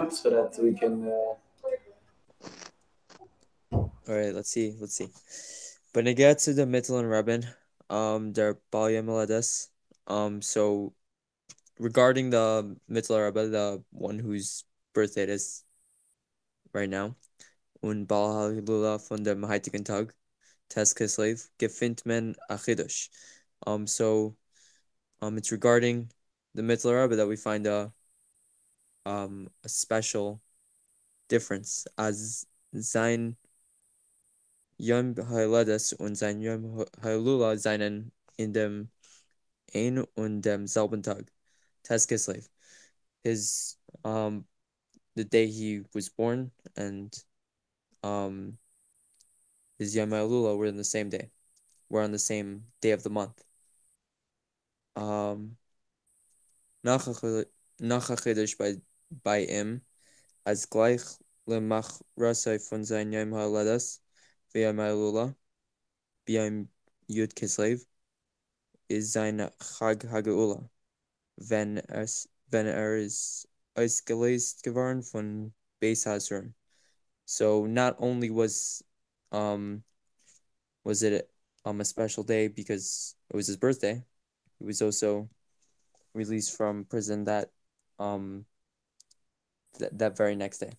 so that we can. All right, let's see. When it gets to the Mittel and Rabin, they're Bal Yom Haledes. So regarding the Mittel Rabbi, the one whose birthday it is right now, und Bal Halilula von dem heutigen Tag, Tes Kislev, gefindt men a Chidush. So it's regarding the Mittel Rabbi that we find a special difference as sein Yom Haledes und sein Yom Halilula seinen in dem ein und demselben Tag, Tes Kislev. His the day he was born and um his Yom Elula were in the same day. We're on the same day of the month. Um Nacha Chiddush by him as gleich lemach rasai von sein Yom HaLedas v'Yom Elula b'Yom Yud Kislev is sein Chag HaGeula wenn is ausgelöst geworden von Beis Hazrim. So not only was it a special day because it was his birthday, he was also released from prison um that very next day.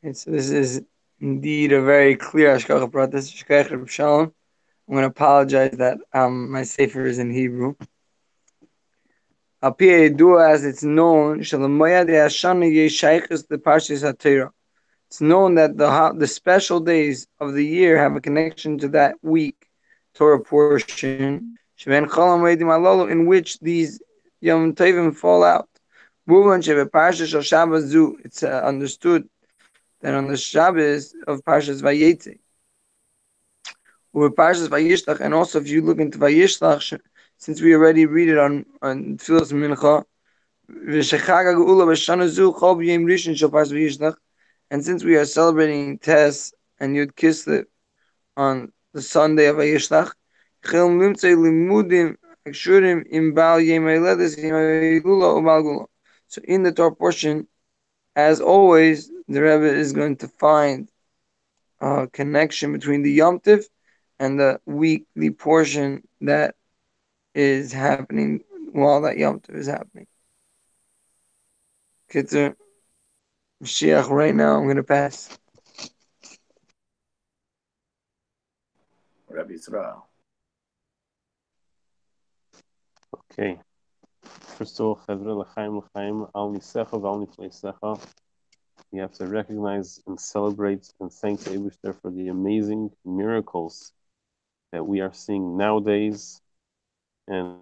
Yeah. So this is indeed a very clear Ashkacha Pratis. Shkech Reb Shalom. I'm going to apologize that my sefer is in Hebrew. Al pi Yedua, as it's known, Shalamoya de Hashana Yeshaychus the Parshas HaTorah. It's known that the special days of the year have a connection to that week Torah portion, Sheben Cholam Reidim Alolo, in which these Yom Tovim fall out. Muvan Shebe Parshas Shal Shabbos Zu. It's understood that on the Shabbos of Parshas Vayeitzei, or Parshas Vayishlach, and also if you look into Vayishlach, since we already read it on Tfilas Mincha, V'Shechag HaGeula B'Shana Zu Chol B'Yom Rishon Shal Parshas Vayishlach, and since we are celebrating Tes and Yud Kislev on the Sunday of Vayishlach, Chilm Limtzei Limudim Akshurim Im Bal Yem Eiledes Yem Eilula Ubal Gula. So in the Torah portion, as always, the Rebbe is going to find a connection between the Yom Tiv and the weekly portion that is happening while that Yom Tiv is happening. Kitzer, Mashiach, right now I'm going to pass. Rabbi Israel. Okay. First of all, Chevra L'chaim, Al Nisecha V'Al Nifleisecha. We have to recognize and celebrate and thank the Eibishter for the amazing miracles that we are seeing nowadays. And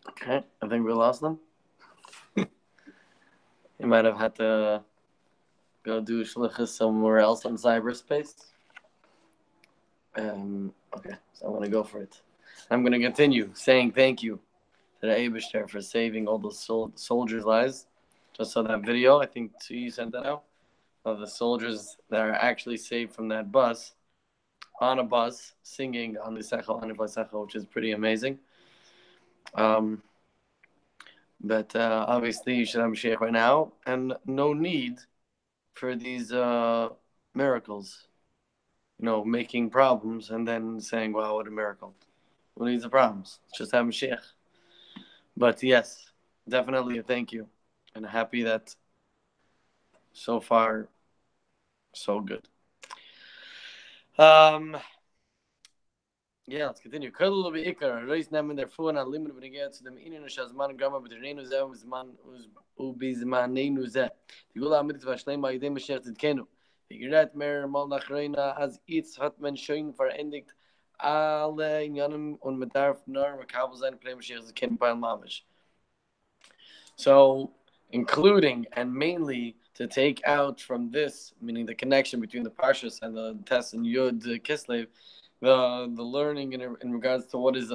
Okay, I think we lost them. He might have had to go do shlichus somewhere else on cyberspace. Okay, so I'm gonna go for it. I'm gonna continue saying thank you to the Eibishter for saving all those soldiers' lives. Just saw that video. I think you sent that out of the soldiers that are actually saved from that bus on a bus singing on the Sechel, which is pretty amazing. But obviously, you should have Mashiach right now, and no need for these miracles. Making problems and then saying, "Wow, what a miracle!" Who needs the problems? Just have Mashiach. But yes, definitely a thank you, and happy that so far, so good. Yeah, let's continue. Kadul be ikar. Reis nemen der fuan an limit when it gets to them in shazman grama but reinu zeh uzman ubizman neinu zeh. Die gula mit vashlem bei dem Mashiach tkenu. Die gerat mer mal nach reina as iets hat man schön verendigt alle in janem und mit darf nur kabel sein Problem Mashiach ken bei mamish. So, including and mainly to take out from this, meaning the connection between the Parshas and the Tes and Yud Kislev, the learning in regards to what is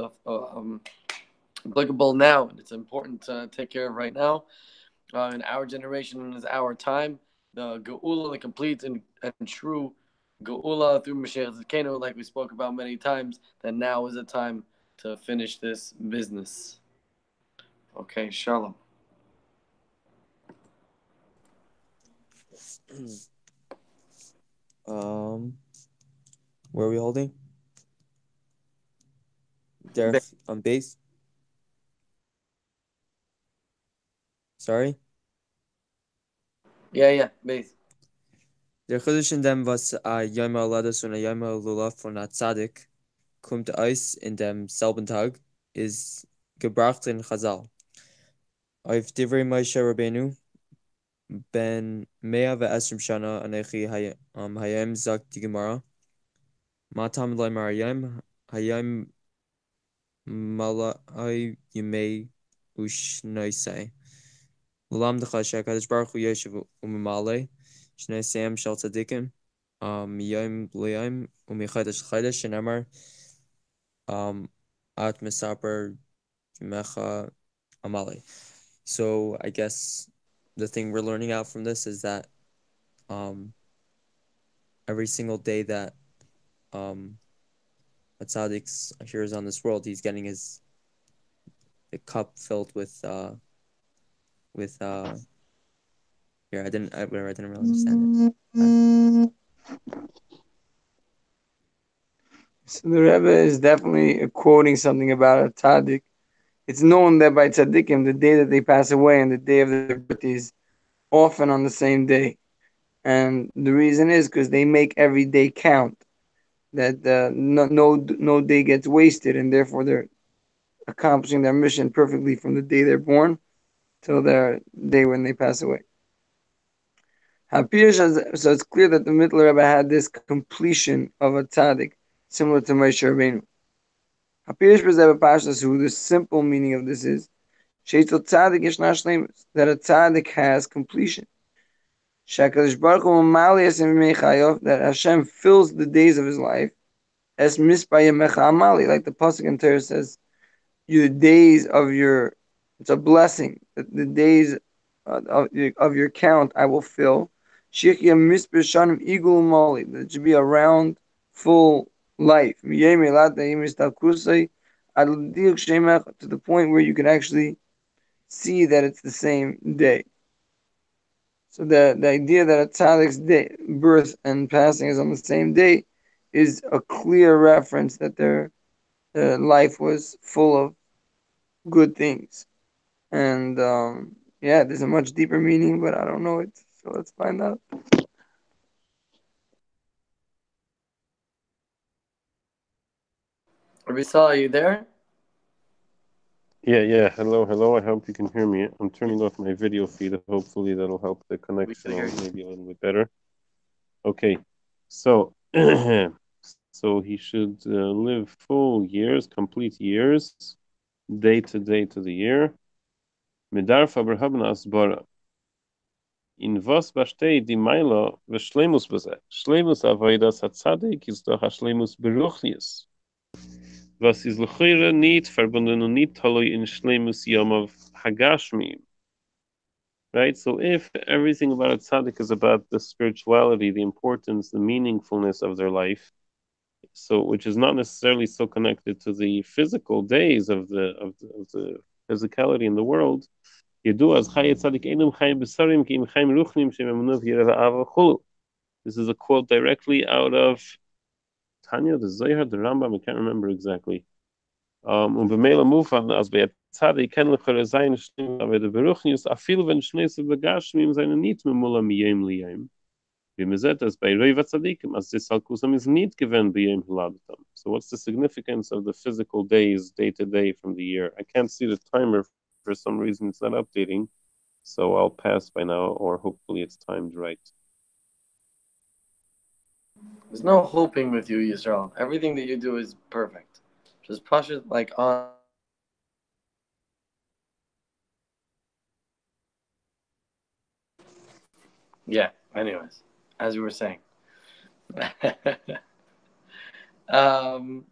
applicable now, and it's important to take care of right now, in our generation and in our time, the Geula, the complete and true Geula through Moshiach Tzidkenu, like we spoke about many times, that now is a time to finish this business. Okay, Shalom. Where are we holding? Derech on base. Sorry? Yeah, base. Der Chiddush in dem, was Yom HaLadas und Yom HaLulav von der Tzadik kommt aus in dem selben Tag, ist gebracht in Chazal. Auf Divrei Moshe Rabbeinu, ben 110 Shana anechi hayem sagt die Gemara, Matam Leimar hayem malai yimei ushnoisei. Ulam decha shekadosh baruch hu yeshiv umimale, shnoiseim shel tzadikim, miyom liyom umichodesh chodesh, shenemar, at misaper mecha amale. So I guess the thing we're learning out from this is that every single day that a tzaddik's here is on this world, he's getting the cup filled with here I didn't really understand it. So the Rebbe is definitely quoting something about a tzaddik. It's known that by tzaddikim, the day that they pass away and the day of their birth is often on the same day. And the reason is because they make every day count. That no day gets wasted, and therefore they're accomplishing their mission perfectly from the day they're born till their day when they pass away. So it's clear that the Mittler Rebbe had this completion of a tzaddik, similar to Moshe Rabbeinu. The simple meaning of this is that a tzaddik has completion. That Hashem fills the days of his life as mispayemecha, like the pasuk in Torah says, "The days of your," it's a blessing. The days of your count I will fill. That should be a round, full life. To the point where you can actually see that it's the same day. So the idea that a tzaddik's birth and passing is on the same day is a clear reference that their life was full of good things. And there's a much deeper meaning, but I don't know it. So let's find out. Rizal, are you there? Yeah. Hello. I hope you can hear me. I'm turning off my video feed. Hopefully that'll help the connection maybe a little bit better. Okay, so so he should live full years, complete years, day to the year. Medarf aber haben asbara. In was besteht die Meila v'shleimus b'zeh? Shleimus avodas hatzadik ist doch a shleimus beruchnius. Was is l'chira nicht verbunden und nicht taloi in shleimus yamav hagashmim. Right? So if everything about a tzaddik is about the spirituality, the importance, the meaningfulness of their life, so which is not necessarily so connected to the physical days of the physicality in the world, this is a quote directly out of Tanya, the Zohar, the Rambam, I can't remember exactly. B'meila mufan as bei tzaddik ken lechere zayin shnim aber der beruchnius afil wenn shnese begashmim seine nit memula miyem liyem. Wie man sagt, as bei Reva tzaddikim as this alkusam is nit given b'yem hiladatam. So what's the significance of the physical days, day to day from the year? I can't see the timer for some reason. It's not updating, so I'll pass by now, or hopefully it's timed right. There's no hoping with you, Yisrael. Everything that you do is perfect. Just push it like on. Yeah. Anyways, as we were saying. um.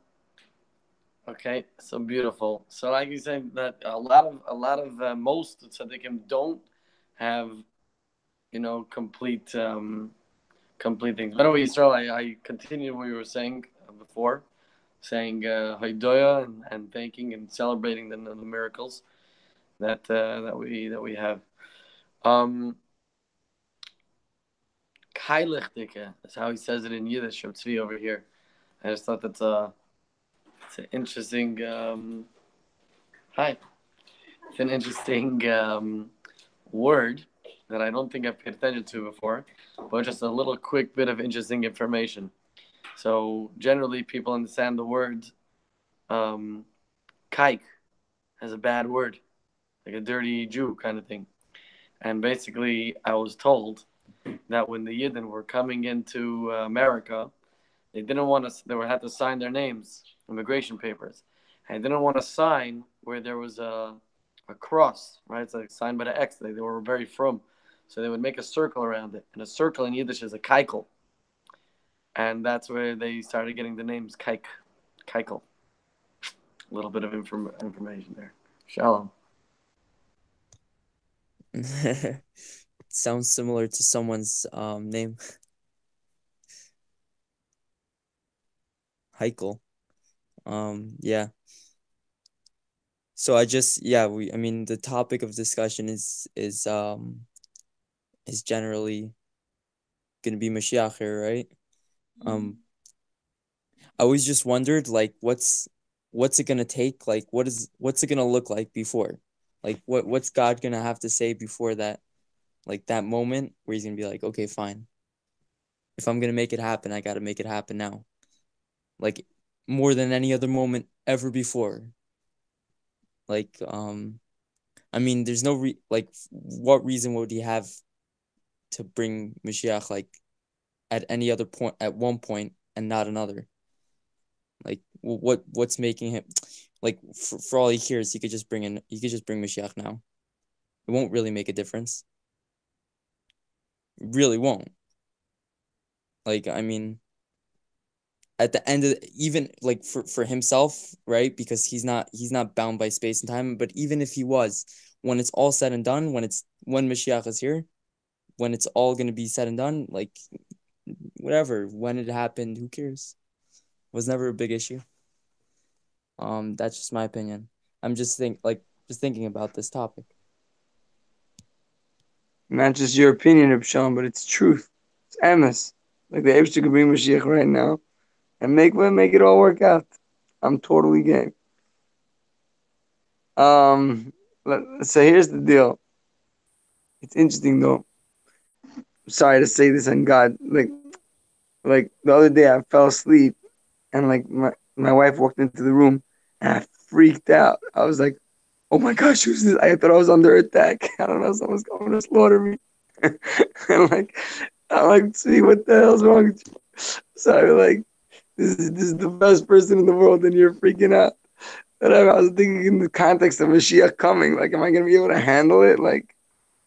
Okay. So beautiful. So like you said, that a lot of most tzaddikim don't have complete complete things. By the way, Yisrael, I continue what you were saying before, saying Haidoya and thanking and celebrating the miracles that we have. Um, Kailichtike is how he says it in Yiddish from Tzvi over here. I just thought it's an interesting hi. It's an interesting word that I don't think I've paid attention to before, but just a little quick bit of interesting information. So generally, people understand the word "kike" as a bad word, like a dirty Jew kind of thing. And basically, I was told that when the Yidden were coming into America, they didn't want to. They had to sign their names, immigration papers, and they didn't want to sign where there was a cross, right? It's like signed by the X. They were very from, so they would make a circle around it, and a circle in Yiddish is a kaikel, and that's where they started getting the names kike, kaikel. A little bit of information there. Shalom. Sounds similar to someone's name. Heikel. Yeah. So I mean the topic of discussion is generally gonna be Mashiach here, right? I always just wondered like what's it gonna take? Like what's it gonna look like before? Like what's God gonna have to say before that? Like that moment where he's gonna be like, okay, fine. If I'm gonna make it happen, I gotta make it happen now. Like more than any other moment ever before. Like I mean, there's no what reason would he have to bring Mashiach like at any other point at one point and not another? Like what's making him like for all he cares, he could just bring Mashiach now. It won't really make a difference. It really won't. Like I mean, at the end of even like for himself, right? Because he's not bound by space and time. But even if he was, when it's all said and done, when Mashiach is here, when it's all gonna be said and done, like whatever, when it happened, who cares? It was never a big issue. That's just my opinion. I'm just thinking about this topic. Not just your opinion, Abshalom, but it's truth. It's emes. Like the Ebster could bring Mashiach right now and make it all work out. I'm totally game. So here's the deal. It's interesting though. I'm sorry to say this on God. Like the other day I fell asleep and like my wife walked into the room and I freaked out. I was like, oh my gosh, who's this? I thought I was under attack. I don't know, someone's coming to slaughter me. and like I'm like, see what the hell's wrong with you? So I'm like, this is the best person in the world and you're freaking out. And I was thinking in the context of Mashiach coming, like, am I gonna be able to handle it? Like,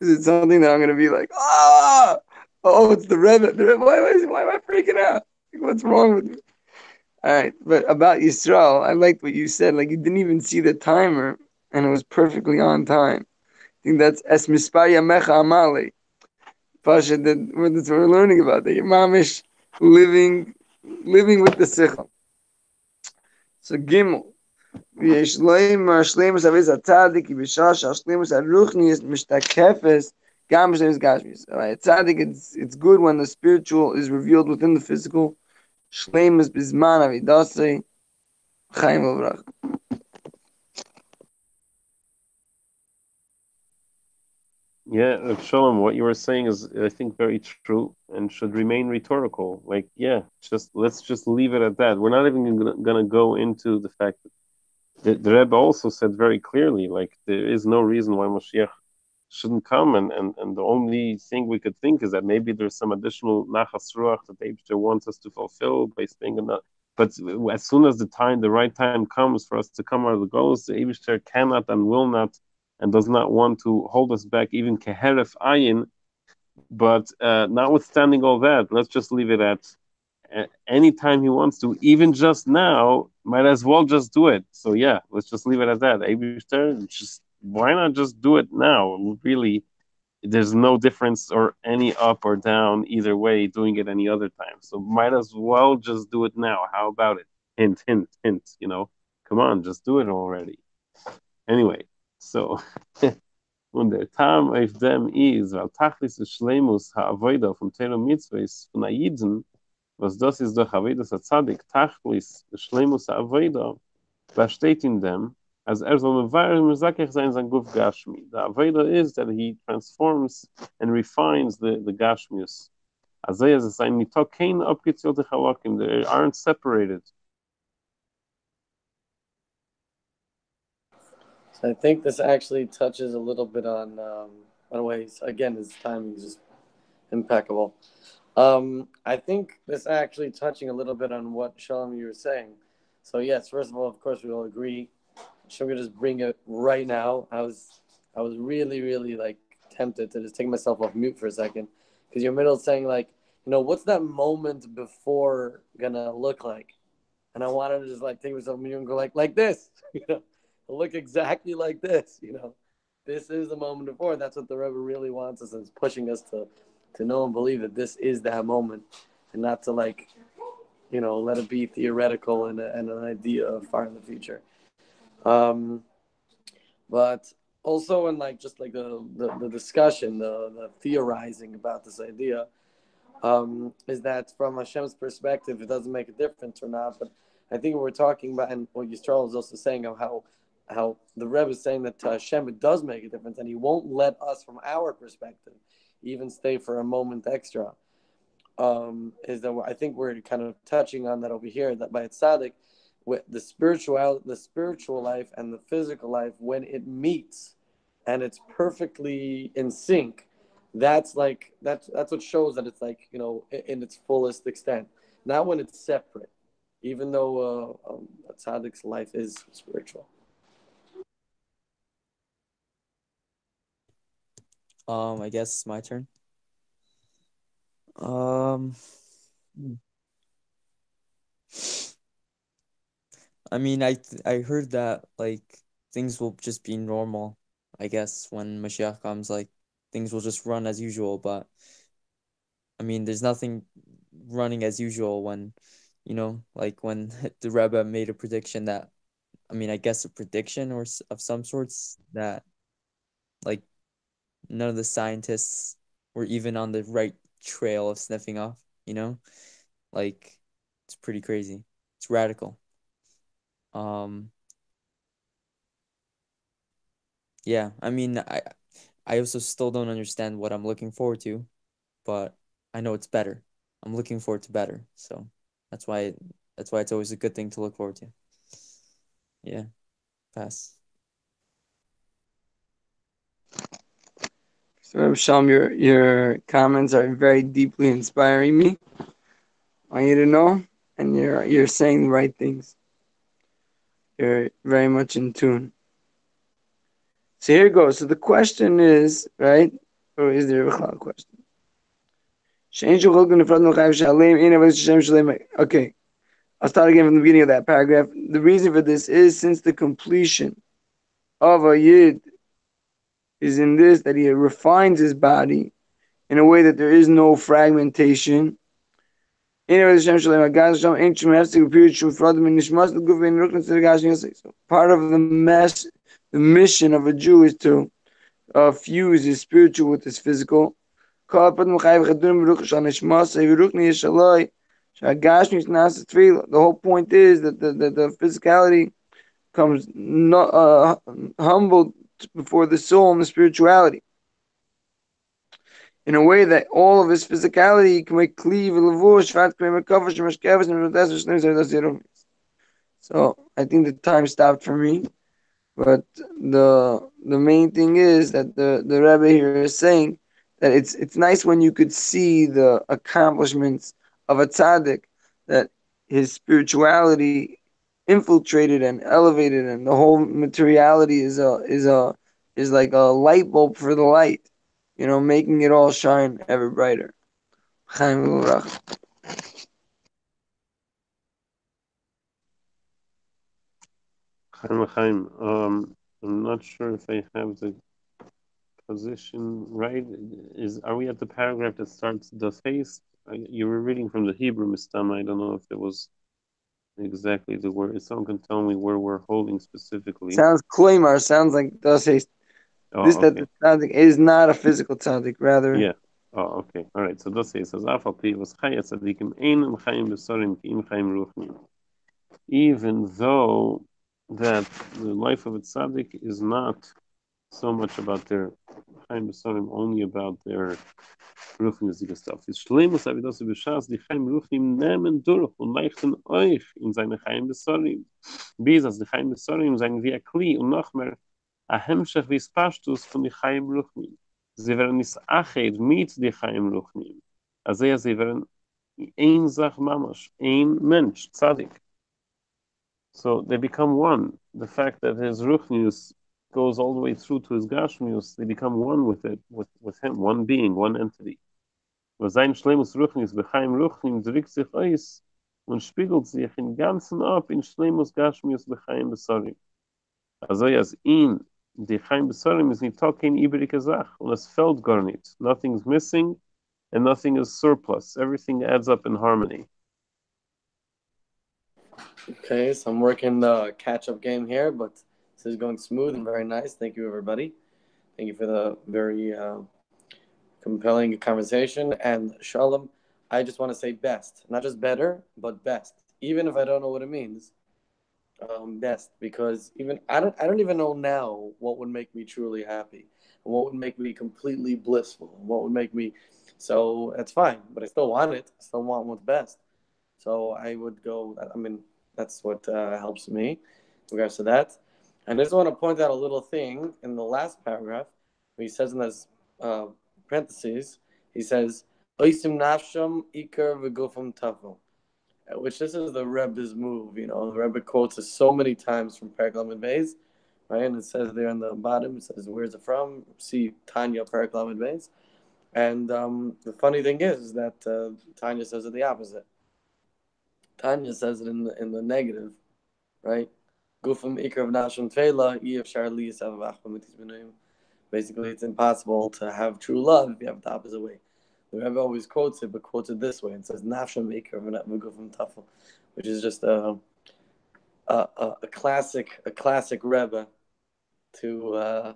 is it something that I'm gonna be like, oh, it's the Rebbe. Why am I freaking out? Like, what's wrong with me? All right, but about Yisrael, I liked what you said. Like, you didn't even see the timer, and it was perfectly on time. I think that's Es Mispar Yamecha Amale. Pasha, that's what we're learning about. That Mamish living with the Sichel. So Gimel. ויש להם השלימוס אביז הצדיק כי בשעה שהשלימוס הרוחני משתקפת גם בשלימוס גשמיס. Tzaddik, it's good when the spiritual is revealed within the physical. Shleimus bizman avidasei chaim v'vrach. Yeah, Shalom, what you were saying is, I think, very true and should remain rhetorical. Like, yeah, let's just leave it at that. We're not even going to go into the fact that the Rebbe also said very clearly, like, there is no reason why Moshiach shouldn't come, and the only thing we could think is that maybe there's some additional nachas ruach that the Eibster wants us to fulfill by staying in that. But as soon as the right time comes for us to come out of the goals, the Eibster cannot and will not and does not want to hold us back, even keheref ayin, But notwithstanding all that, let's just leave it at any time he wants to, even just now, might as well just do it. So yeah, let's just leave it at that. Abishter, just why not just do it now? Really, there's no difference or any up or down either way doing it any other time. So might as well just do it now. How about it? Hint, hint, hint. Come on, just do it already. Anyway, so und der Tam auf dem ist, weil Tachlis ist Schleimus ha-Avoida vom Tero Mitzvahs von Aiden, was das ist doch Avoidas ha-Tzadik, Tachlis ist Schleimus ha-Avoida, was steht in dem, as soll mezakech sein Guf Gashmi. The Avoida is that he transforms and refines the Gashmius. Azay as sein mitokein abgezielte Chalakim, they aren't separated. So I think this actually touches a little bit on, by the way, again, his timing is just impeccable. I think this actually touching a little bit on what Shalom you were saying. So yes, first of all, of course, we all agree. Should we just bring it right now? I was really, really like tempted to just take myself off mute for a second, because you're middle saying like, what's that moment before gonna look like? And I wanted to just like take myself off mute and go like this, look exactly like this, This is the moment before. That's what the Rebbe really wants us, and is pushing us to know and believe that this is that moment, and not to let it be theoretical and an idea of far in the future. But also in just like the discussion, the theorizing about this idea, is that from Hashem's perspective, it doesn't make a difference or not. But I think what we're talking about, and what Yisrael is also saying, of how the Rebbe is saying that to Hashem it does make a difference, and He won't let us, from our perspective, even stay for a moment extra. Is that I think we're kind of touching on that over here, that by tzaddik, with the spiritual life and the physical life, when it meets and it's perfectly in sync, that's what shows that it's in its fullest extent. Not when it's separate, even though a tzaddik's life is spiritual. I guess it's my turn. I mean, I heard that things will just be normal, I guess, when Mashiach comes, things will just run as usual. But I mean, there's nothing running as usual when, when the Rebbe made a prediction that, I guess a prediction or of some sorts that none of the scientists were even on the right trail of sniffing off, it's pretty crazy. It's radical. Yeah, I also still don't understand what I'm looking forward to, but I know it's better. I'm looking forward to better, so that's why it's always a good thing to look forward to. Yeah, pass. So, Shalom, your comments are very deeply inspiring me. I want you to know, and you're saying the right things. You're very much in tune. So here it goes. So the question is, right? Or is there a question? Okay. I'll start again from the beginning of that paragraph. The reason for this is since the completion of a Yid is in this, that he refines his body in a way that there is no fragmentation. So part of the mission of a Jew is to fuse his spiritual with his physical. The whole point is that the physicality comes humbled before the soul and the spirituality, in a way that all of his physicality can make cleave. So I think the time stopped for me, but the main thing is that the Rebbe here is saying that it's nice when you could see the accomplishments of a tzaddik, that his spirituality infiltrated and elevated, and the whole materiality is like a light bulb for the light. making it all shine ever brighter. Chaim V'Urach. Chaim, I'm not sure if I have the position right. Are we at the paragraph that starts the face? You were reading from the Hebrew Mistama. I don't know if it was exactly the word. If someone can tell me where we're holding specifically. Sounds kloimar. Sounds like does say this that the tzaddik is not a physical tzaddik, rather. Yeah. Oh, okay. All right. So das says Afal Pi was Chaya Tzadikim Einam Chaim Besorim Ki Im Chaim Ruchnim. Even though that the life of a tzaddik is not so much about their Chaim Besorim, only about their Ruchnisige stuff. It's Shleimus Avidos B'Shas die Chaim Ruchnim nehmen durch und leichten euch in seine Chaim Besorim. Bis als die Chaim Besorim sein wie a Kli und noch mehr a Hemshech wie Spashtus von die Chaim Ruchnim. Sie werden nicht ached mit die Chaim Ruchnim. Also sie werden ein Sach Mamash, ein Mensch, Tzadik. So they become one. The fact that his Ruchnius goes all the way through to his Gashmius, they become one with it, with him, one being, one entity. Was sein Schlemus Ruchnius, Bechaim Ruchnim, drückt sich aus und spiegelt sich im Ganzen ab in Schlemus Gashmius, Bechaim Besorim. Also als ihn die Chaim Besorim is nicht kein übrige Sach und es fällt gar nicht. Nothing's missing and nothing is surplus. Everything adds up in harmony. Okay, so I'm working the catch-up game here, but this is going smooth and very nice. Thank you, everybody. Thank you for the very compelling conversation. And Shalom, I just want to say best. Not just better, but best. Even if I don't know what it means. Best, because even I don't even know now what would make me truly happy and what would make me completely blissful and what would make me, so that's fine, but I still want it. I still want what's best, so I would go. I mean, that's what helps me in regards to that. And I just want to point out a little thing in the last paragraph where he says in those parentheses, he says oisim nafsham ikar v'gufam tavo, which this is the Rebbe's move. The Rebbe quotes it so many times from Perek Lamed Beis, right? And it says there on the bottom, it says, where's it from? See Tanya, Perek Lamed Beis. And the funny thing is that Tanya says it the opposite. Tanya says it in the negative, right? Gufam ikar v'nashim tefela, yefshar li yisav v'achba mitis b'nuyim. Basically, it's impossible to have true love if you have it the opposite way. The Rebbe always quotes it, but quotes it this way. It says "Nafsham Ikar v'Gufam Tafel," which is just a classic Rebbe to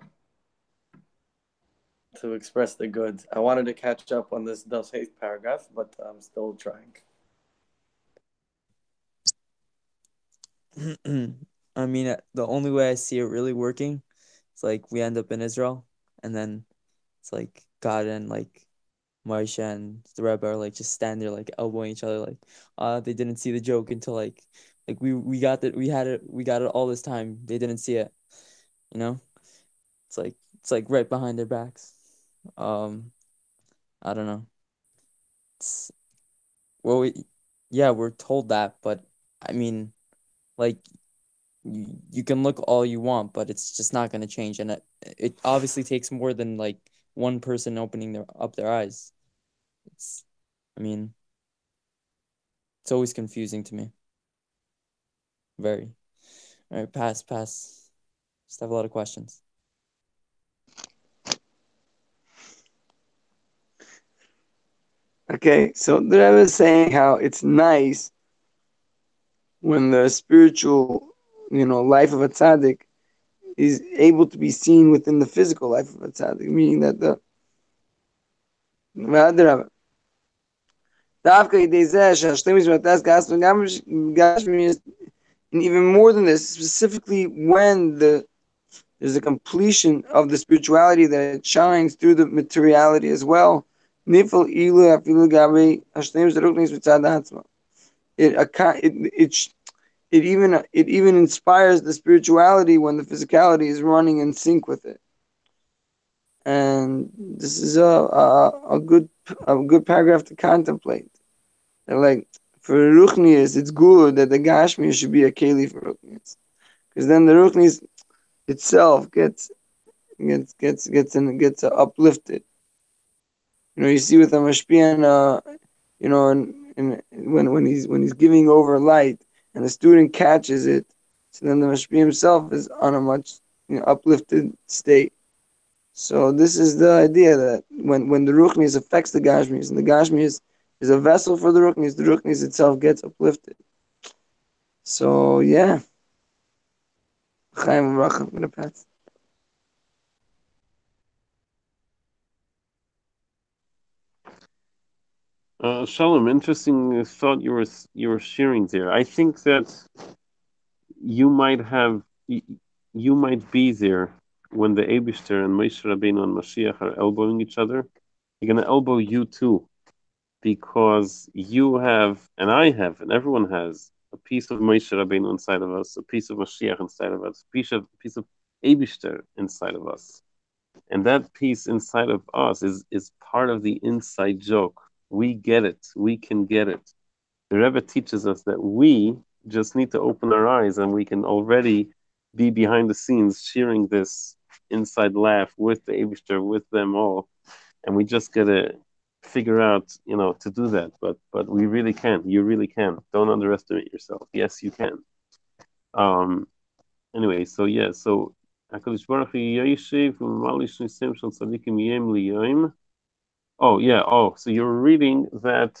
express the good. I wanted to catch up on this Das Hate paragraph, but I'm still trying. I mean, the only way I see it really working, it's like we end up in Israel, and then it's like God and like Moshe and the Rebbe are like just stand there like elbowing each other like they didn't see the joke until like we got it all this time. They didn't see it. It's like right behind their backs. I don't know. We're told that, but I mean, like you can look all you want, but it's just not going to change, and it obviously takes more than like one person opening their eyes. I mean, it's always confusing to me. Very. All right, pass. Just have a lot of questions. Okay, so the Rebbe is saying how it's nice when the spiritual, life of a tzaddik is able to be seen within the physical life of a tzaddik, meaning that and even more than this, specifically when there's a completion of the spirituality that it shines through the materiality as well. It even inspires the spirituality when the physicality is running in sync with it. And this is a good paragraph to contemplate. And like for Ruchnius, it's good that the Gashmi should be a keli for Ruchnius, because then the Ruchnius itself gets uplifted. You see with the mashpian, and when he's giving over light, and the student catches it, so then the mashpia himself is on a much uplifted state. So this is the idea that when the ruchnis affects the gashmis, and the gashmis is a vessel for the ruchnis itself gets uplifted. So yeah, Chaim Baruch, I'm gonna pass. Shalom, interesting thought you were sharing there. I think that you might have you might be there when the Eibishter and Moshe Rabbeinu and Mashiach are elbowing each other. You're gonna elbow you too, because you have, and I have, and everyone has a piece of Moshe Rabbeinu inside of us, a piece of Mashiach inside of us, a piece of Eibishter inside of us, and that piece inside of us is part of the inside joke. We get it. We can get it. The Rebbe teaches us that we just need to open our eyes and we can already be behind the scenes cheering this inside laugh with the Eibishter, with them all. And we just gotta figure out, to do that. But we really can. You really can. Don't underestimate yourself. Yes, you can. Anyway, so yeah, so HaKadosh Baruch Hu Yoshev Malish Nisem Shel Tzadikim Yem Liyom. Oh yeah. Oh, so you're reading that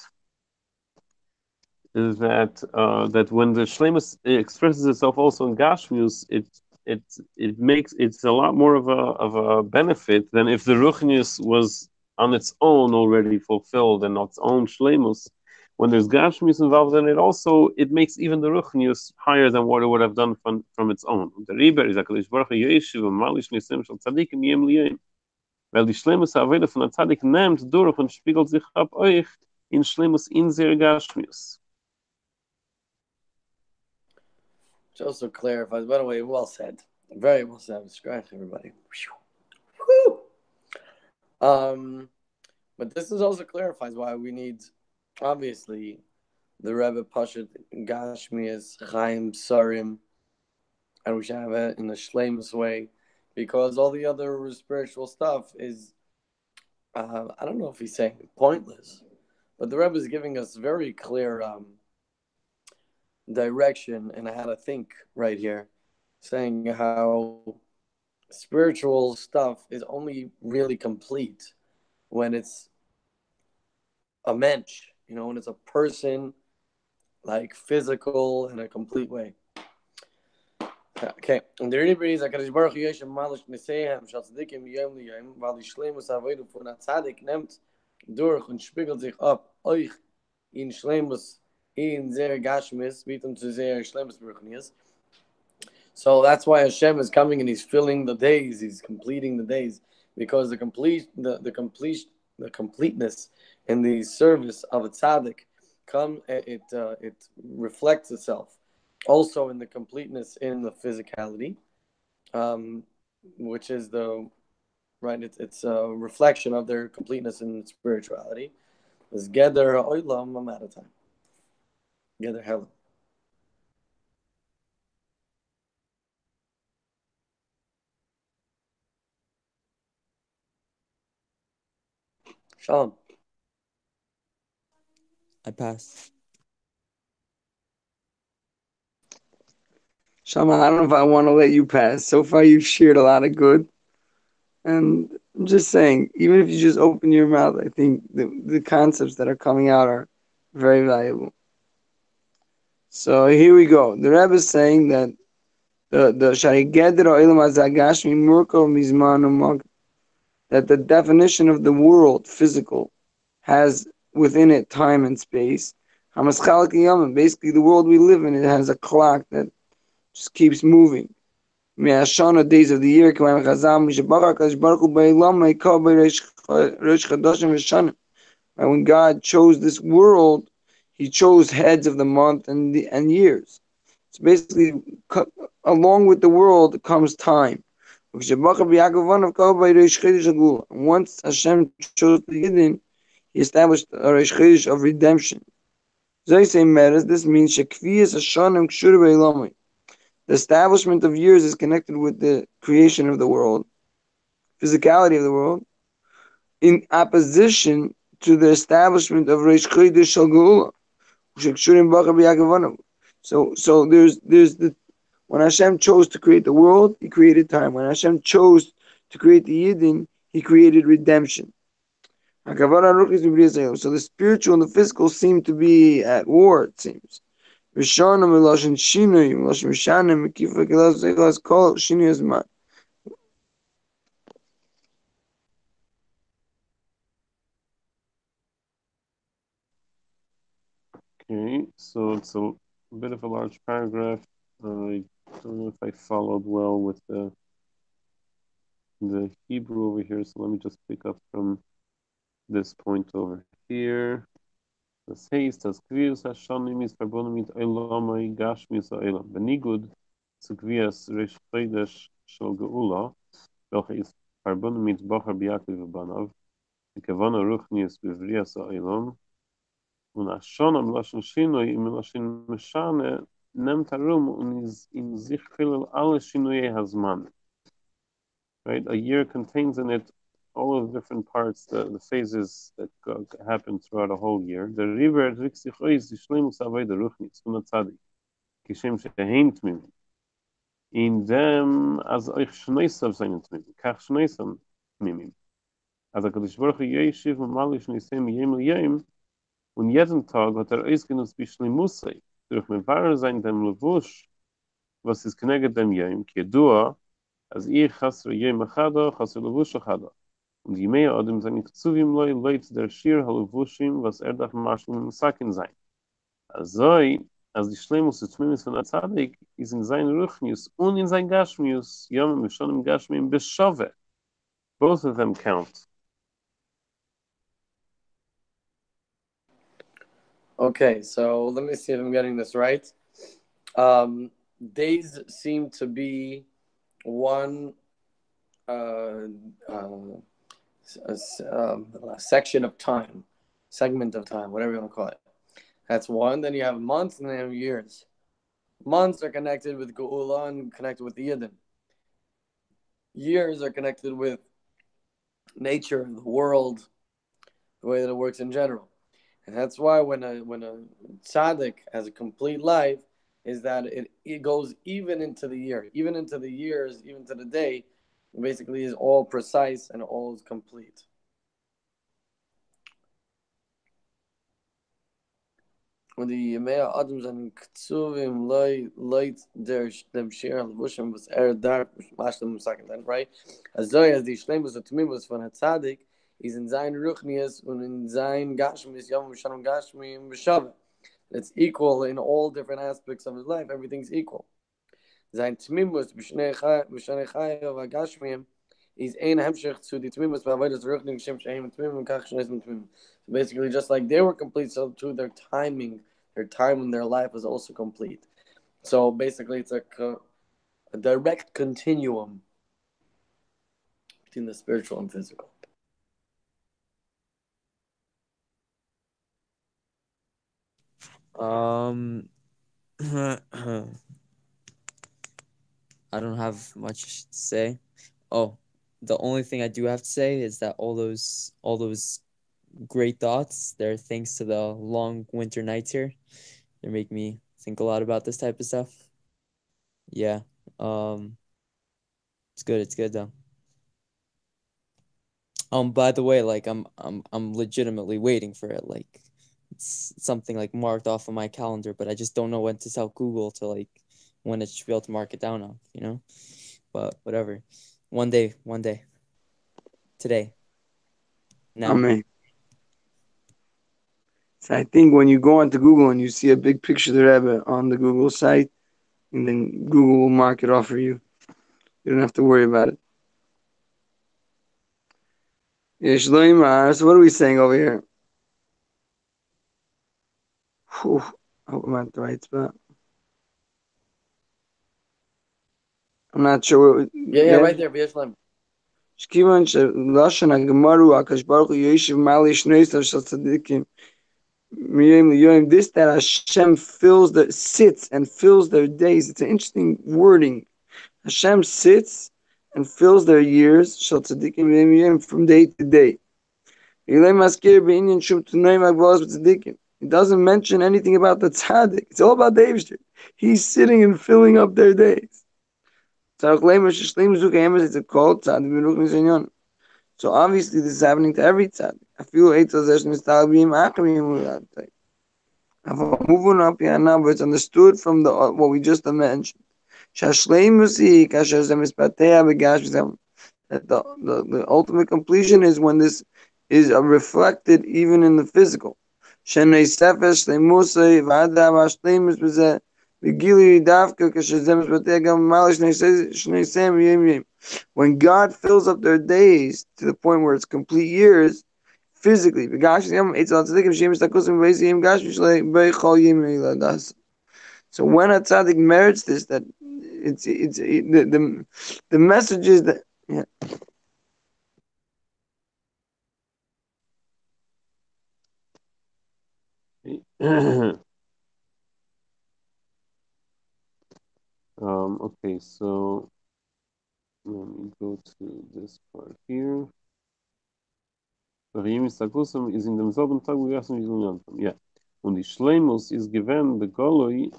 that when the shlemus expresses itself also in Gashmius, it makes it's a lot more of a benefit than if the Ruchnius was on its own already fulfilled and its own shlemus. When there's Gashmius involved, then it makes even the Ruchnius higher than what it would have done from its own. The Riber is HaKadosh Baruch Hu Yeshiv Malish Nisem Shel Tzadikim Yem Liyom. Weil die Shlemus Aveda von der Tzadik nimmt durch und spiegelt sich ab euch in Shlemus in sehr Gashmius. Which also clarifies, by the way, well said. Very well said. Scratch everybody. Whew. But this is also clarifies why we need, obviously, the Rebbe Pashat Gashmias Chaim Sarim, and we should have it in a shlemus way, because all the other spiritual stuff is, I don't know if he's saying pointless, but the Rebbe is giving us very clear direction and how to think right here, saying how spiritual stuff is only really complete when it's a mensch, when it's a person, like physical in a complete way. Okay, and the Rebbe is HaKadosh Baruch Hu Yoshev Malish Niseihem Shel Tzadikim Yom Liyom, weil die Shleimus Avodah von der Tzadik nimmt durch und spiegelt sich ab euch in Shleimus in Zer Gashmis, bitum to Zer Shleimus Beruchnias. So that's why Hashem is coming and He's filling the days, He's completing the days, because the completeness in the service of a tzaddik it reflects itself also in the completeness in the physicality, which is it's a reflection of their completeness in spirituality. Is Geder Oilam. I'm out of time. Geder Helam. Shalom. I pass. Shaman, I don't know if I want to let you pass. So far, you've shared a lot of good. And I'm just saying, even if you just open your mouth, I think the concepts that are coming out are very valuable. So here we go. The Rebbe is saying that that the definition of the world, physical, has within it time and space. Basically, the world we live in, it has a clock that just keeps moving. Days of the year, when God chose this world, He chose heads of the month and years. So basically, along with the world comes time. Once Hashem chose the Yidden, He established a Reish Chodesh of redemption. This means the establishment of years is connected with the creation of the world, physicality of the world. in opposition to the establishment of Reish Chodesh Shel Geula. So there's the when Hashem chose to create the world, He created time. When Hashem chose to create the Yidden, He created redemption. So the spiritual and the physical seem to be at war, it seems. Okay, so it's a bit of a large paragraph. I don't know if I followed well with the Hebrew over here, so let me just pick up from this point over here. Das heißt, das Kvius Hashanim ist verbunden mit Elamai Gashmis Elam. Benigud zu Kvius Rish Chodesh Shel Geula, welche ist verbunden mit Bocher Biakov Banav, die Kavana Ruchnius Bivrias Elam, und Hashanam Lashon Shinoi im Lashon Meshane nimmt herum und ist in sich Chilel alle Shinoi Hazman. Right? A year contains in it all of the different parts, the phases that happen throughout a whole year. The river dricks sich ois, die Shleimus Aveda Ruchnius, von der Tzadik, Kishem Sheheint Mimim. In dem, als euch Schneisav sein Mimim, kach Schneisav Mimim. Als HaKadosh Baruch Hu Yeshiv und Malish Nisem Yem Yem, und jeden Tag hat ausgenutzt bis Shleimusai, durch Mevarer sein dem Levush, was ist kneged dem Yem, Kedua, als ich chasre Yem Achada, chasre Levush Achada. Und je mehr Adam seine Ktuvim loi leut der Shir Halevushim, was darf Maschel im Sakin sein. Also, als die Schleimus des Tmimis von Azadik ist in sein Ruchnius und in sein Gashmius, Yom Mishonim Gashmim Beshove. Both of them count. Okay, so let me see if I'm getting this right. Days seem to be one section of time, segment of time, whatever you want to call it. That's one. Then you have months and then you have years. Months are connected with Geula and connected with the Yidden. Years are connected with nature, the world, the way that it works in general. And that's why when a tzaddik has a complete life, is that it goes even into the year, even into the years, even to the day. It basically is all precise and all is complete. When the Yemei Adams and Ksuvim light them share levushim was dark mashlim second, right? As the shleimus of tmimus von hatzadik is in zayin ruchnias and in zayin gashmis yom shalom gashmim b'shava. It's equal in all different aspects of his life. Everything's equal. Zayin tmimus b'shnei chayav gashmim is ein hemshech to the tmimus b'avodas ruchnim shem shehem tmimim kach shneis tmimim. So basically, just like they were complete, so too their timing. Their time in their life is also complete. So basically, it's like a direct continuum between the spiritual and physical. I don't have much to say. Oh, the only thing I do have to say is that all those great thoughts, they're thanks to the long winter nights here. They make me think a lot about this type of stuff. Yeah. It's good though. By the way, like I'm legitimately waiting for it. Like it's something like marked off on my calendar, but I just don't know when to tell Google to like when it should be able to mark it down on, you know? But whatever. One day. Today. Now. Amen. So I think when you go onto Google and you see a big picture of the Rebbe on the Google site, and then Google will mark it off for you. You don't have to worry about it. So what are we saying over here? Whew, I hope I'm at the right spot. I'm not sure. Yeah, right there. B'yeshlam. Shkivan Lashon Hagamaru Akash Baruch Hu Yeshiv Mali Shneisar Shal Tzadikim Miyim Liyoim. This that Hashem sits and fills their days. It's an interesting wording. Hashem sits and fills their years Shal Tzadikim Miyim from day to day. It doesn't mention anything about the tzaddik. It's all about David. He's sitting and filling up their days. It's a called tzaddik. So obviously this is happening to every tzaddik. I feel moving up here now, but it's understood from the what we just mentioned. That the ultimate completion is when this is reflected even in the physical. When God fills up their days to the point where it's complete years, physically. So when a tzaddik merits this, that the message is that okay, so let me go to this part here. Vayeitzei is in demselben Tag, wo Yassim ist. Yeah. Und die Schleimus ist gewähnt begoloi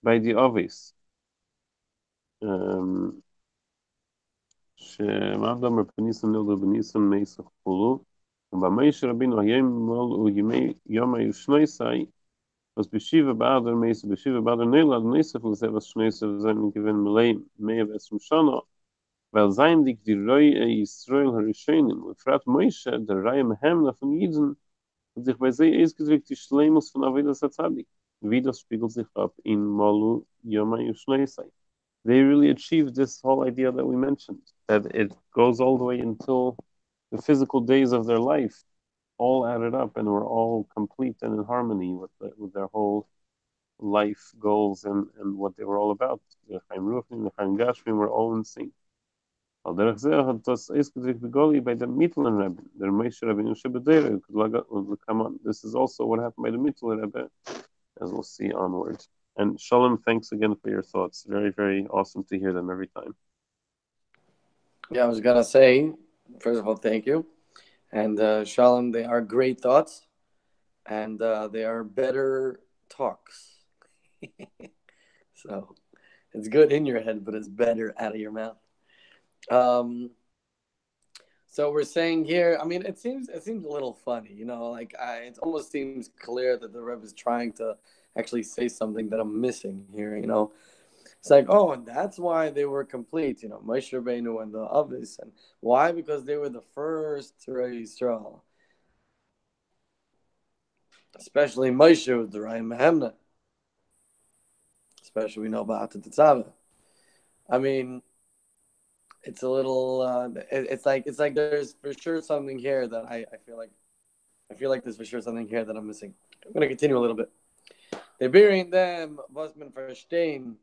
bei die Aves. שמעבדה מפניסם נלדו בניסם נסח כולו, ובמייש רבינו היום מול יום היושנסי, was beschive bader meise beschive bader nela neise von selber schneise sein gewinnen mele mehr als zum shana weil sein die roi Israel harishenim und frat Moshe der Reim Hemla von Jiden und sich bei sie ist gedrückt die Schleimus von Avedas Tzadik wie das spiegelt sich ab in Malu Yoma Yushneisai. They really achieved this whole idea that we mentioned, that it goes all the way until the physical days of their life all added up and were all complete and in harmony with their whole life goals and what they were all about. The Chaim Ruchim, the Chaim Gashmi were all in sync. Al derech zeh hat das ausgedrückt begoli by the Mittleren Rebbe, der Moshe Rabbeinu Shebedere. Come on, this is also what happened by the Mittleren Rebbe, as we'll see onward. And Shalom, thanks again for your thoughts. Very, very awesome to hear them every time. Yeah, I was gonna say, first of all, thank you. And Shalom, they are great thoughts, and they are better talks. So it's good in your head, but it's better out of your mouth. So we're saying here, I mean, it seems a little funny, you know, like it almost seems clear that the Rebbe is trying to actually say something that I'm missing here, you know. It's like, oh, and that's why they were complete, you know, Moshe Rabbeinu and the others. And why? Because they were the first Yisrael. Especially Moshe was the Raya Mehemna. Especially we know about the Tetzaveh. I mean, it's a little, it's like there's for sure something here that I feel like there's for sure something here that I'm missing. I'm going to continue a little bit. They're burying them, was man verstehen,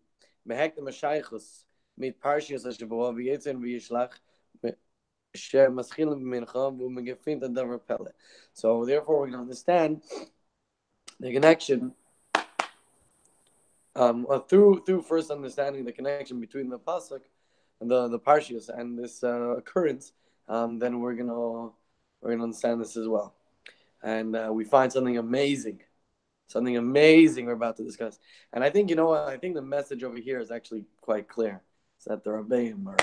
mehekte Mashaychus, mit Parshas Hashavua, Vayeitzei and Vayishlach, Sher Maschilim Mincha, wo man gefindt and davar pelle. So therefore we can understand the connection, through first understanding the connection between the pasuk and the Parshas and this occurrence, then we're gonna understand this as well, and we find something amazing we're about to discuss. And I think, you know what, I think the message over here is actually quite clear. It's that the Rabbeim are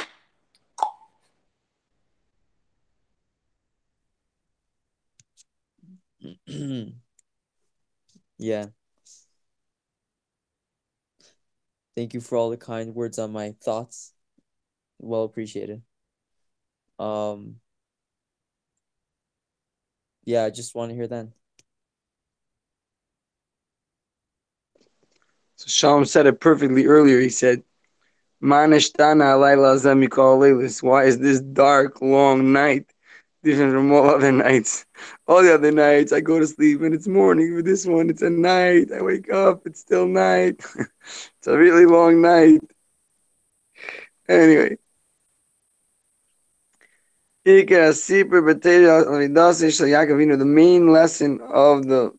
yeah. Thank you for all the kind words on my thoughts. Well appreciated. Yeah, I just want to hear that. So Shalom said it perfectly earlier. He said, why is this dark, long night different from all other nights? All the other nights, I go to sleep and it's morning. With this one, it's a night. I wake up, it's still night. It's a really long night. Anyway. The main lesson of the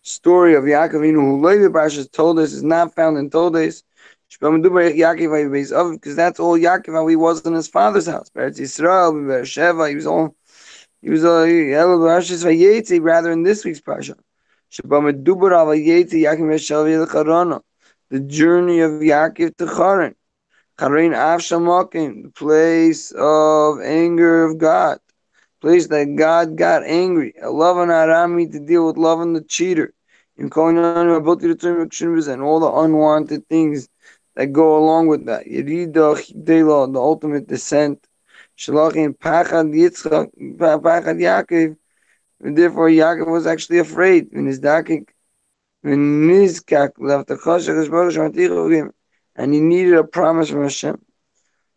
story of Yaakov Avinu, who later Parshas told us, is not found in Toldos, because that's all Yaakov, how he was in his father's house. Eretz Yisrael, Be'er Sheva, he was all, He was Parshas Vayeitzei rather in this week's Parsha. The journey of Yaakov to Haran. Haran Avshamakim, the place of anger of God. Place that God got angry. Lavan Arami to deal with Lavan the cheater. And all the unwanted things that go along with that. The ultimate descent. Shalachim Pachad Yitzchak, Pachad Yaakov. And therefore Yaakov was actually afraid. In his dakik, and he needed a promise from Hashem.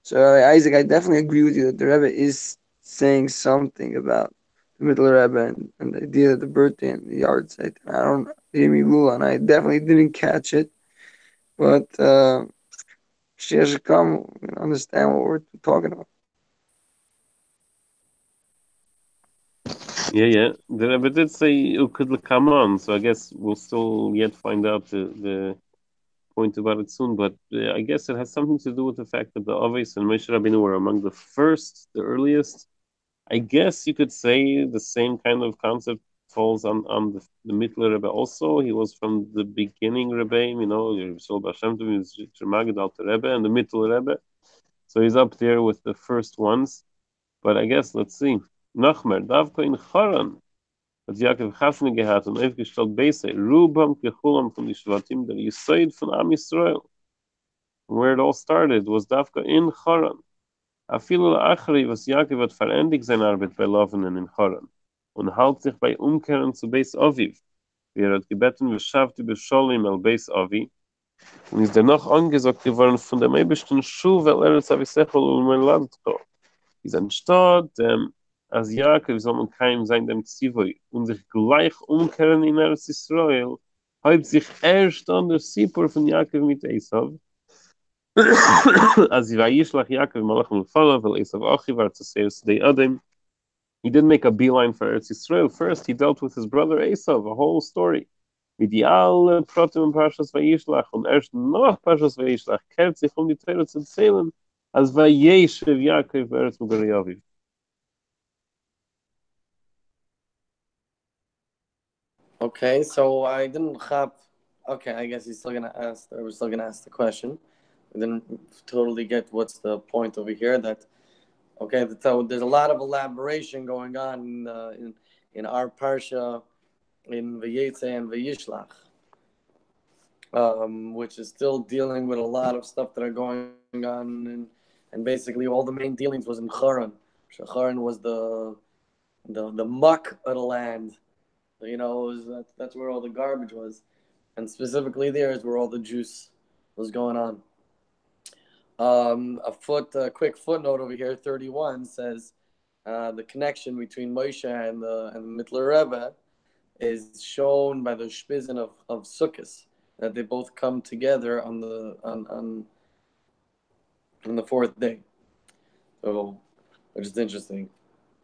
So Isaac, I definitely agree with you that the Rebbe is saying something about the middle Rebbe and the idea of the birthday and the yard site. I don't hear me Lula, and I definitely didn't catch it, but she has to come and understand what we're talking about. Yeah. The Rebbe did say you could come on, so I guess we'll still yet find out the point about it soon. But I guess it has something to do with the fact that the Aves and Moshe Rabbeinu were among the first, the earliest. I guess you could say the same kind of concept falls on the Mittler Rebbe also. He was from the beginning Rebbe, Yisrael Bashem Tov, Magid Alter Rebbe, and the Mittler Rebbe. So he's up there with the first ones. But I guess, let's see. Nachmer, Davko in Charan, hat Yaakov Chasne gehabt und aufgestellt Beise, Rubam Kechulam von die Shvatim, der Yisoid von Am Yisrael. Where it all started was Davko in Charan. Afilu Achri, was Yaakov hat verendigt seine Arbeit bei Lovenen in Charan und halt sich bei Umkehren zu Beis Aviv. Wie hat gebeten, Veshavti Besholim el Beis Avi, und ist danach angesagt geworden von dem Ebersten Schuh, weil Eretz Avisechol und Meladko. Ist anstatt als Yaakov soll man keinem sein dem Zivoi und sich gleich umkehren in Eretz Israel, hat sich erst an der Sipur von Yaakov mit Esav, als Vayishlach Yaakov Malach Mulfala, weil Esav Achi war zu sehr Sedei Adem. He didn't make a beeline for Eretz Israel. First, he dealt with his brother Esav, a whole story. Mit die alle Protem in Parshas Vayishlach und erst nach Parshas Vayishlach kehrt sich die Teile zu erzählen, als Vayeshev Yaakov Eretz Mugariyaviv. Okay, so I didn't have. Okay, I guess he's still gonna ask. Or we're still gonna ask the question. I didn't totally get what's the point over here. That okay, so there's a lot of elaboration going on in our parsha in Vayeitzei and Vayishlach, which is still dealing with a lot of stuff that are going on, and basically all the main dealings was in Charan. Charan was the muck of the land. That's where all the garbage was, and specifically there is where all the juice was going on. A quick footnote over here, 31 says the connection between Moshe and the Mittler Rebbe is shown by the Shpizin of Sukkot, that they both come together on the fourth day. So, which is interesting.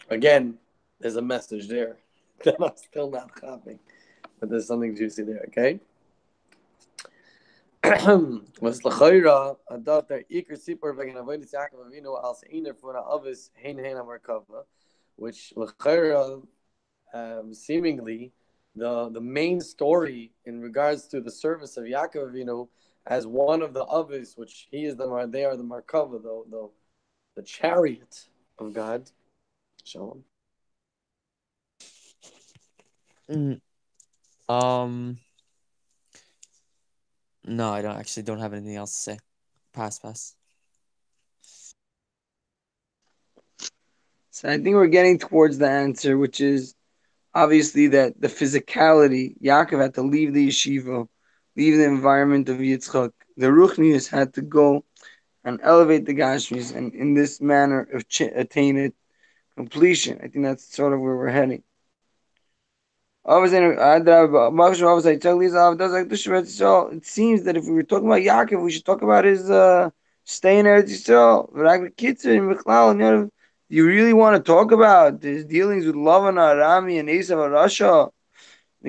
Again, there's a message there that I'm still not copying, but there's something juicy there. Okay. Was l'chayra adat der ikar sipur v'gen avodas Yaakov Avinu al seiner for avos hein amarkava, which l'chayra seemingly the main story in regards to the service of Yaakov Avinu as one of the avos, which they are the markava, the chariot of God. Shalom. No, I don't have anything else to say. Pass. So I think we're getting towards the answer, which is obviously that the physicality, Yaakov had to leave the yeshiva, leave the environment of Yitzchak. The Ruchnius had to go and elevate the Gashmis, and in this manner attain it completion. I think that's sort of where we're heading. It seems that if we were talking about Yaakov, we should talk about his stay in Eretz Yisrael. Do you really want to talk about his dealings with Lavan Arami and Esav Arasha? I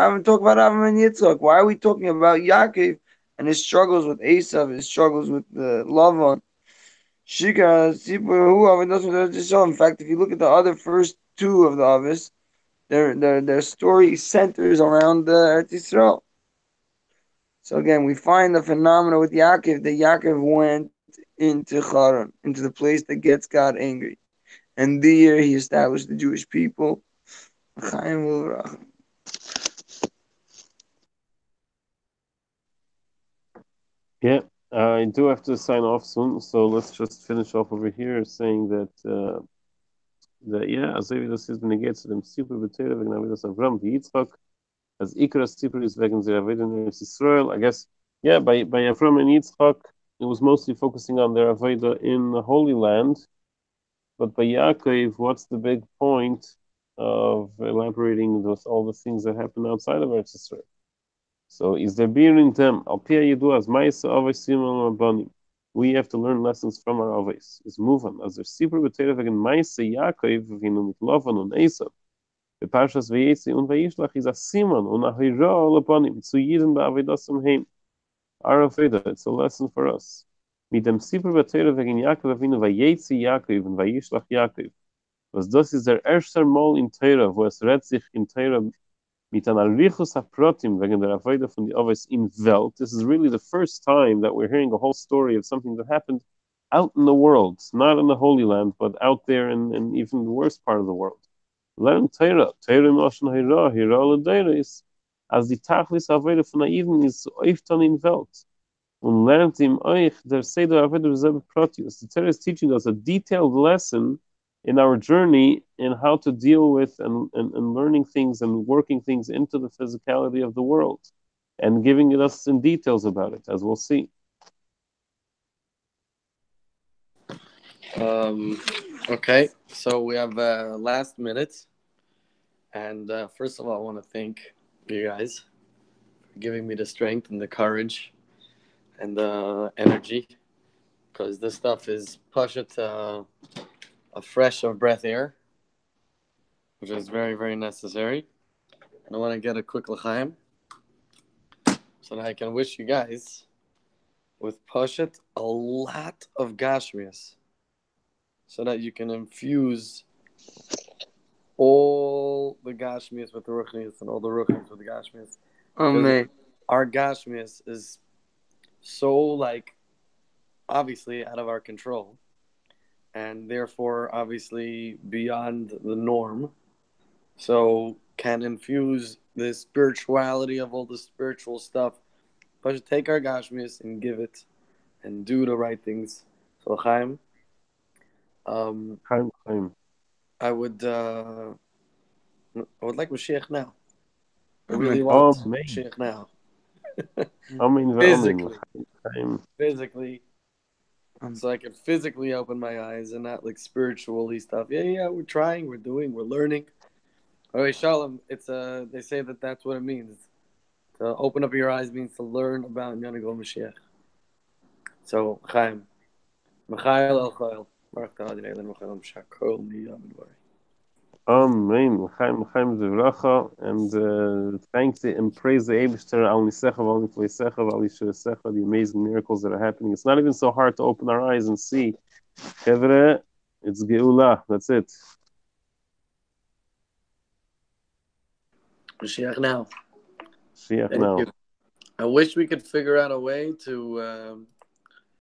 haven't talked about Avram and Yitzchak. Why are we talking about Yaakov and his struggles with Esav, his struggles with Lavan? Shikar Sipur who Eretz Yisrael. In fact, if you look at the other first two of the Avos, their story centers around the Eretz Yisrael. So again, we find the phenomena with Yaakov that Yaakov went into Haran, into the place that gets God angry, and there he established the Jewish people. Yeah, I do have to sign off soon, so let's just finish off over here saying that yeah, as this is negates them super better wegen Avidas Avram the Yitzchak, as Ikras super is wegen their Avodah in Israel. I guess yeah, by Avram and Yitzchak, it was mostly focusing on their Avodah in the Holy Land, but by Yaakov, what's the big point of elaborating all the things that happen outside of Eretz Israel? So is there being them al pi yidu as ma'isa avos simon abanim? We have to learn lessons from our avos. Is move on as their super b'teira v'gen ma'isa Yaakov v'inu mit Lavan und Esav. The Parshas Vayeitzei und Vayishlach is a simon und a hira al abanim zu yidin ba'avedasam heim. Our aveda, it's a lesson for us. Mit dem super b'teira v'gen Yaakov v'inu Vayeitzei Yaakov und Vayishlach Yaakov. Was das ist der erste Mal in Teira, wo es redt sich in Teira mit an arichus haprotim wegen der avodah von the others in Welt. This is really the first time that we're hearing a whole story of something that happened out in the world, not in the Holy Land, but out there in even the worst part of the world. Learn Torah, Torah in Lashon Hira, Hira l'Deiros, as the tachlis avodah von Aiden is oiftan in Welt. Und lernt im euch der Seder avodah b'zeh protius. The Torah is teaching us a detailed lesson in our journey in how to deal with and learning things and working things into the physicality of the world and giving it us in details about it, as we'll see. Okay, so we have last minute. And first of all, I want to thank you guys for giving me the strength and the courage and the energy, because this stuff is Pashat a fresh of breath air, which is very, very necessary. And I want to get a quick l'chaim so that I can wish you guys with Pashat a lot of gashmias so that you can infuse all the gashmias with the ruchnias and all the ruchnias with the gashmias. Amen. Our gashmias is so, like, obviously out of our control and therefore obviously beyond the norm. So can infuse the spirituality of all the spiritual stuff, but take our gashmias and give it and do the right things. So Chaim, Chaim. I would like Moshiach now. I really want Moshiach now. Physically, so I can physically open my eyes and not like spiritually stuff. Yeah, we're trying, we're doing, we're learning. All right, Shalom. It's they say that that's what it means. To open up your eyes means to learn about Yanagol Mashiach. So Chaim, Michael El Chayil, Baruch Ta'ala Adonai Eloheinu Melech Haolam Shakol Miyam Dvari. Amen. Chaim Zevracha, and thank and praise the Eibishter Al Nisecha Al Nifleisecha Al Yishusecha, the amazing miracles that are happening. It's not even so hard to open our eyes and see. Chevre, it's Geula. That's it. Mashiach now. Mashiach Thank now. you. I wish we could figure out a way to